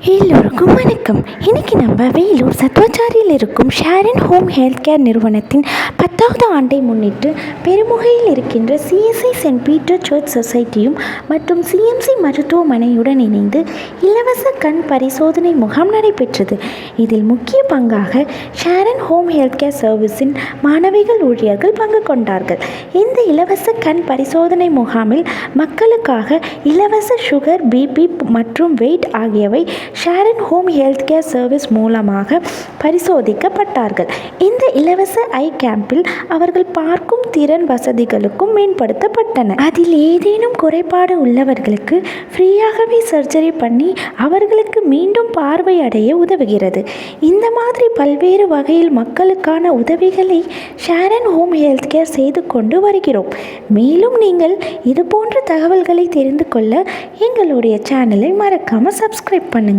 எல்லோருக்கும் வணக்கம். இன்னைக்கு நம்ம வேலூர் சத்வாச்சாரியில் இருக்கும் ஷாரன் ஹோம் ஹெல்த் கேர் நிறுவனத்தின் 10வது ஆண்டை முன்னிட்டு பெருமுகையில் இருக்கின்ற சிஎஸ்ஐ சென்ட் பீட்டர் சர்ச் சொசைட்டியும் மற்றும் சிஎம்சி மருத்துவமனையுடன் இணைந்து இலவச கண் பரிசோதனை முகாம் நடைபெற்றது. இதில் முக்கிய பங்காக ஷாரன் ஹோம் ஹெல்த் கேர் சர்வீஸின் மாணவிகள் ஊழியர்கள் பங்கு கொண்டார்கள். இந்த இலவச கண் பரிசோதனை முகாமில் மக்களுக்காக இலவச சுகர், பிபி மற்றும் வெயிட் ஆகியவை Sharon home health care service மூலமாக பரிசோதிக்கப்பட்டார்கள். இந்த இலவச ஐ கேம்பில் அவர்கள் பார்க்கும் திறன் வசதிகளுக்கும் மேம்படுத்தப்பட்டன. அதில் ஏதேனும் குறைபாடு உள்ளவர்களுக்கு ஃப்ரீயாகவே சர்ஜரி பண்ணி அவர்களுக்கு மீண்டும் பார்வை அடைய உதவுகிறது. இந்த மாதிரி பல்வேறு வகையில் மக்களுக்கான உதவிகளை ஷாரன் ஹோம் ஹெல்த் கேர் செய்து கொண்டு வருகிறோம். மேலும் நீங்கள் இது போன்ற தகவல்களை தெரிந்து கொள்ள எங்களுடைய சேனலை மறக்காமல் சப்ஸ்கிரைப் பண்ணுங்க.